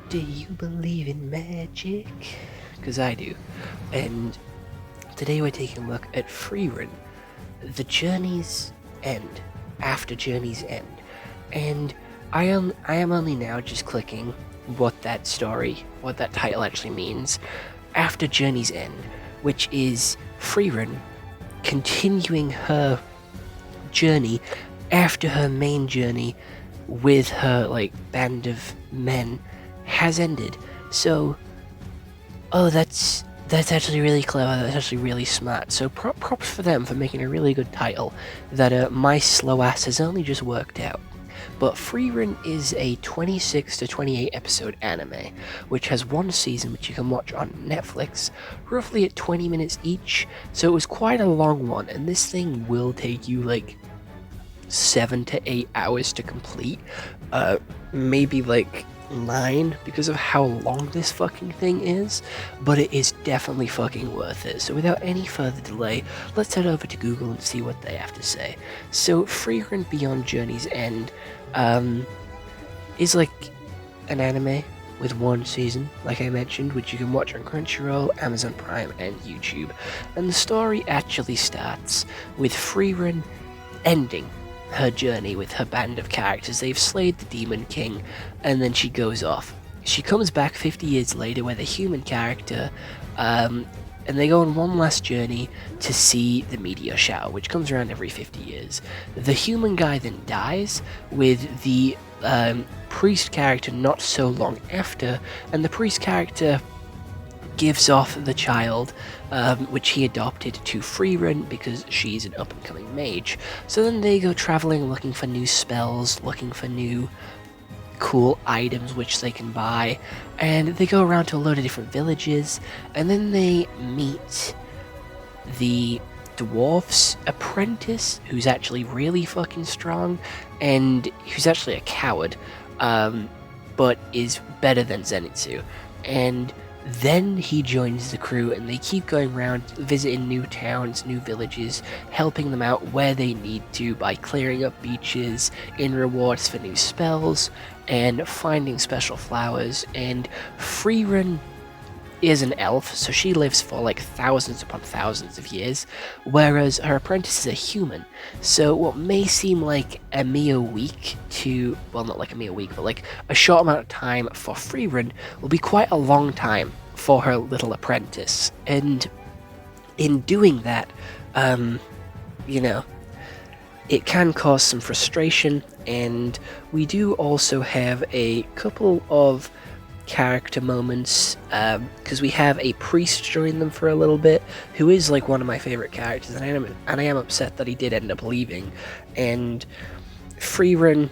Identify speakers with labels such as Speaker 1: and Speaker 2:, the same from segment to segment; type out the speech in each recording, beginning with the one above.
Speaker 1: Do you believe in magic? Because I do. And today we're taking a look at Frieren, The Journey's End, After Journey's End. And I am only now just clicking what that title actually means. After Journey's End, which is Frieren continuing her journey after her main journey with her band of men has ended. So, that's actually really clever. That's actually really smart. So props for them for making a really good title that my slow ass has only just worked out. But Frieren is a 26 to 28 episode anime, which has one season which you can watch on Netflix, roughly at 20 minutes each. So it was quite a long one, and this thing will take you 7 to 8 hours to complete. Maybe 9 because of how long this fucking thing is, but it is definitely fucking worth it. So without any further delay, let's head over to Google and see what they have to say. So Frieren Beyond Journey's End is an anime with one season, like I mentioned, which you can watch on Crunchyroll, Amazon Prime, and YouTube. And the story actually starts with Frieren ending her journey with her band of characters. They've slayed the Demon King, and then she goes off. She comes back 50 years later with a human character, and they go on one last journey to see the meteor shower, which comes around every 50 years. The human guy then dies, with the priest character not so long after, and the priest character gives off the child, which he adopted, to Frieren because she's an up-and-coming mage. So then they go traveling, looking for new spells, looking for new cool items which they can buy, and they go around to a load of different villages, and then they meet the dwarf's apprentice, who's actually really fucking strong, and who's actually a coward, but is better than Zenitsu. And then he joins the crew, and they keep going around, visiting new towns, new villages, helping them out where they need to by clearing up beaches in rewards for new spells, and finding special flowers. And Frieren is an elf, so she lives for thousands upon thousands of years, whereas her apprentice is a human. So what may seem like a mere week not like a mere week, but a short amount of time for Frieren will be quite a long time for her little apprentice. And in doing that, it can cause some frustration, and we do also have a couple of character moments, because we have a priest join them for a little bit, who is one of my favorite characters, and I am upset that he did end up leaving. And Frieren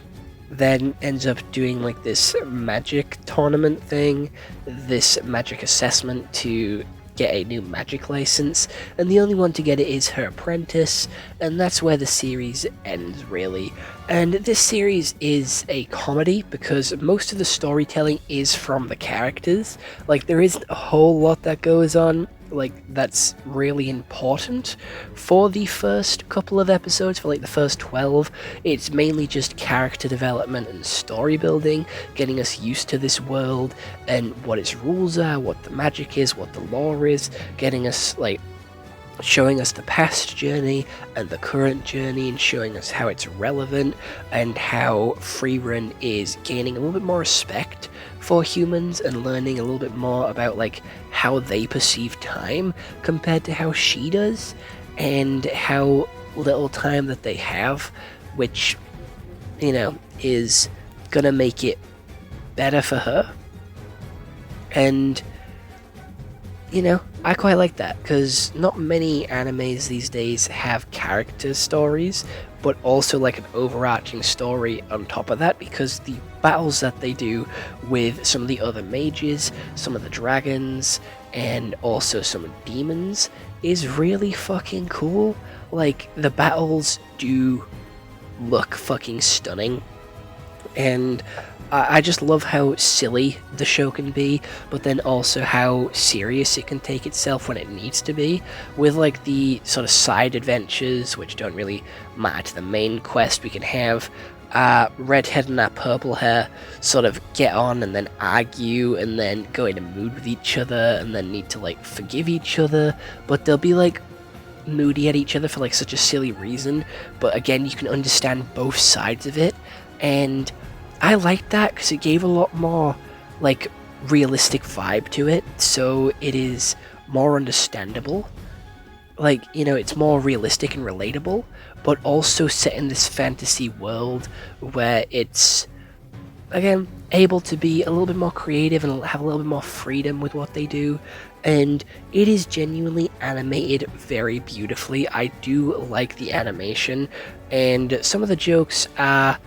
Speaker 1: then ends up doing this magic tournament thing, this magic assessment to get a new magic license, and the only one to get it is her apprentice, and that's where the series ends, really. And this series is a comedy because most of the storytelling is from the characters. There isn't a whole lot that goes on that's really important for the first couple of episodes. For the first 12, it's mainly just character development and story building, getting us used to this world and what its rules are, what the magic is, what the lore is, getting us showing us the past journey and the current journey, and showing us how it's relevant, and how Frieren is gaining a little bit more respect for humans and learning a little bit more about how they perceive time compared to how she does, and how little time that they have, which is gonna make it better for her. And I quite like that, because not many animes these days have character stories, but also an overarching story on top of that, because the battles that they do with some of the other mages, some of the dragons, and also some demons is really fucking cool. The battles do look fucking stunning, and I just love how silly the show can be, but then also how serious it can take itself when it needs to be, with the sort of side adventures which don't really matter to the main quest. We can have redhead and that purple hair sort of get on and then argue and then go in a mood with each other and then need to like forgive each other, but they'll be like moody at each other for like such a silly reason. But again, you can understand both sides of it, and I liked that because it gave a lot more like realistic vibe to it, so it is more understandable. Like, you know, it's more realistic and relatable, but also set in this fantasy world where it's, again, able to be a little bit more creative and have a little bit more freedom with what they do. And it is genuinely animated very beautifully. I do like the animation, and some of the jokes are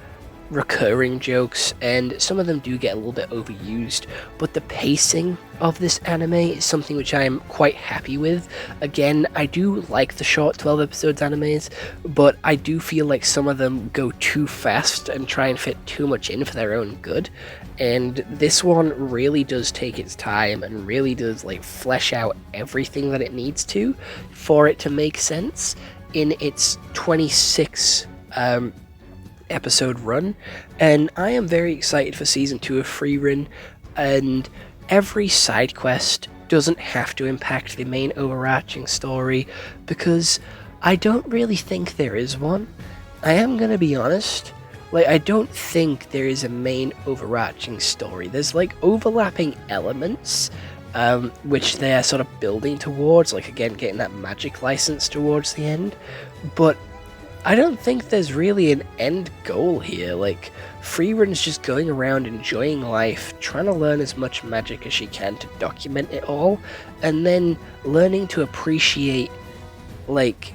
Speaker 1: recurring jokes, and some of them do get a little bit overused, but the pacing of this anime is something which I am quite happy with. Again, I do like the short 12 episodes animes, but I do feel like some of them go too fast and try and fit too much in for their own good, and this one really does take its time and really does like flesh out everything that it needs to for it to make sense in its 26 episode run. And I am very excited for season 2 of Frieren, and every side quest doesn't have to impact the main overarching story, because I don't really think there is one. I am gonna be honest, like, I don't think there is a main overarching story. There's like overlapping elements which they're sort of building towards, like again getting that magic license towards the end, but I don't think there's really an end goal here. Like, Frieren's just going around enjoying life, trying to learn as much magic as she can to document it all, and then learning to appreciate, like,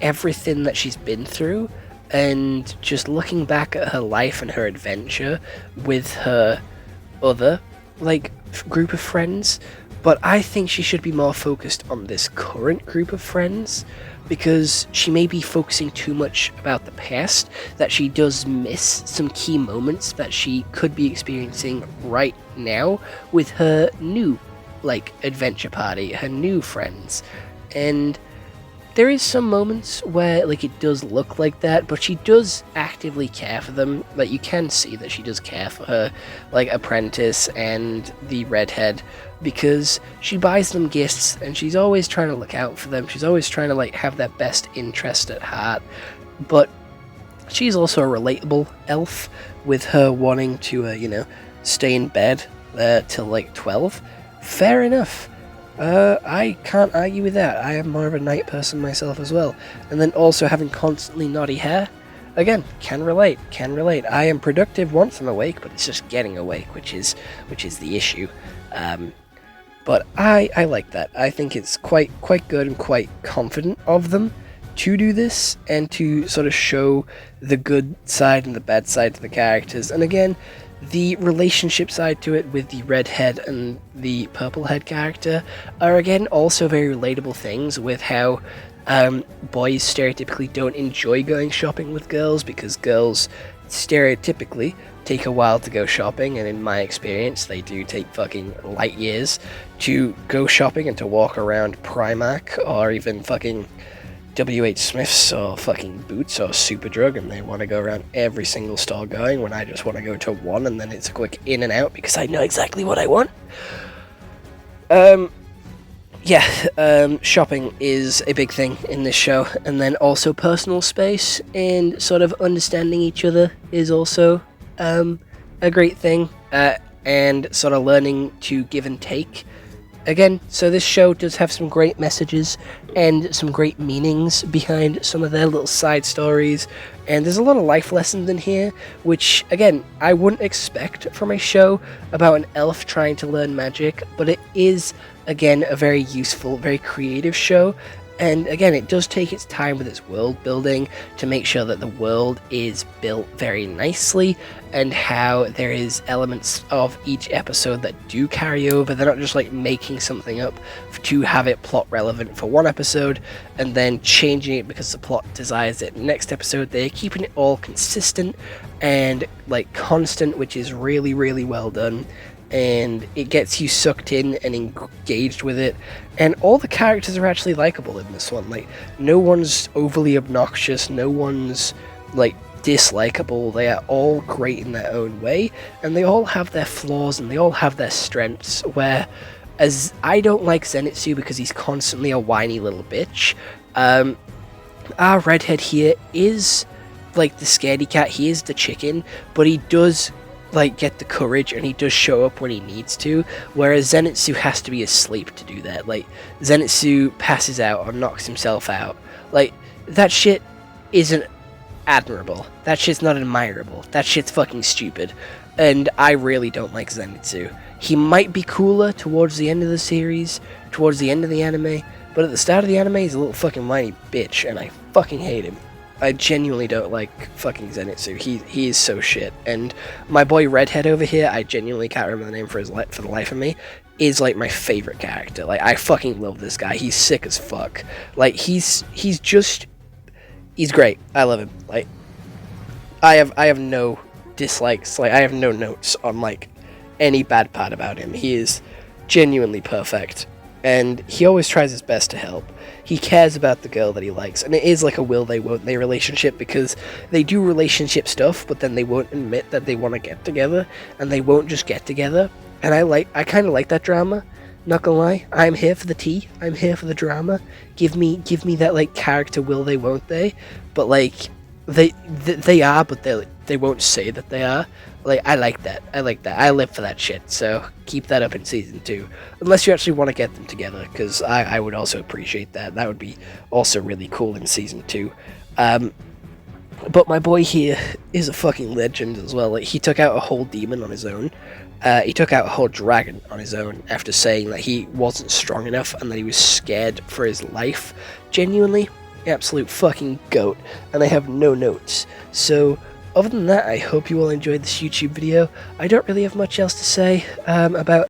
Speaker 1: everything that she's been through, and just looking back at her life and her adventure with her other, like, group of friends. But I think she should be more focused on this current group of friends, because she may be focusing too much about the past, that she does miss some key moments that she could be experiencing right now with her new, like, adventure party, her new friends. And there is some moments where, like, it does look like that, but she does actively care for them. Like, you can see that she does care for her, like, apprentice and the redhead, because she buys them gifts, and she's always trying to look out for them. She's always trying to, like, have their best interest at heart. But she's also a relatable elf, with her wanting to, you know, stay in bed till, like, 12. Fair enough. I can't argue with that. I am more of a night person myself as well. And then also having constantly naughty hair, again, can relate. I am productive once I'm awake, but it's just getting awake, which is the issue. But I like that. I think it's quite good and quite confident of them to do this, and to sort of show the good side and the bad side to the characters. And again, the relationship side to it with the redhead and the purple head character are again also very relatable things, with how boys stereotypically don't enjoy going shopping with girls, because girls stereotypically take a while to go shopping, and in my experience they do take fucking light years to go shopping and to walk around Primark or even fucking WH Smith's or fucking Boots or Superdrug, and they want to go around every single store going, when I just want to go to one and then it's a quick in and out because I know exactly what I want. Shopping is a big thing in this show, and then also personal space and sort of understanding each other is also a great thing, and sort of learning to give and take. Again, so this show does have some great messages and some great meanings behind some of their little side stories, and there's a lot of life lessons in here, which, again, I wouldn't expect from a show about an elf trying to learn magic, but it is, again, a very useful, very creative show. And again, it does take its time with its world building to make sure that the world is built very nicely, and how there is elements of each episode that do carry over. They're not just like making something up to have it plot relevant for one episode and then changing it because the plot desires it next episode. They're keeping it all consistent and like constant, which is really, really well done. And it gets you sucked in and engaged with it, and all the characters are actually likable in this one. Like, no one's overly obnoxious, no one's like dislikable. They are all great in their own way, and they all have their flaws and they all have their strengths. Where, as I don't like Zenitsu because he's constantly a whiny little bitch. Our redhead here is like the scaredy cat. He is the chicken, but he does like get the courage and he does show up when he needs to, whereas Zenitsu has to be asleep to do that. Like, Zenitsu passes out or knocks himself out. Like, that shit isn't admirable. That shit's not admirable. That shit's fucking stupid. And I really don't like Zenitsu. He might be cooler towards the end of the series, towards the end of the anime, but at the start of the anime he's a little fucking whiny bitch, and I fucking hate him. I genuinely don't like fucking Zenitsu. He is so shit. And my boy Redhead over here, I genuinely can't remember the name for the life of me, is like my favorite character. Like, I fucking love this guy. He's sick as fuck. Like, he's great. I love him. Like, I have no dislikes. Like, I have no notes on like any bad part about him. He is genuinely perfect, and he always tries his best to help. He cares about the girl that he likes, and it is like a will they won't they relationship, because they do relationship stuff, but then they won't admit that they want to get together, and they won't just get together. And I kind of like that drama. Not gonna lie, I'm here for the tea. I'm here for the drama. Give me that like character will they won't they, but like they are, but they won't say that they are. Like, I like that. I live for that shit. So keep that up in season 2, unless you actually want to get them together, because I would also appreciate that. That would be also really cool in season 2. But my boy here is a fucking legend as well. Like, he took out a whole demon on his own. He took out a whole dragon on his own after saying that he wasn't strong enough and that he was scared for his life. Genuinely, absolute fucking goat. And I have no notes. So, other than that, I hope you all enjoyed this YouTube video. I don't really have much else to say about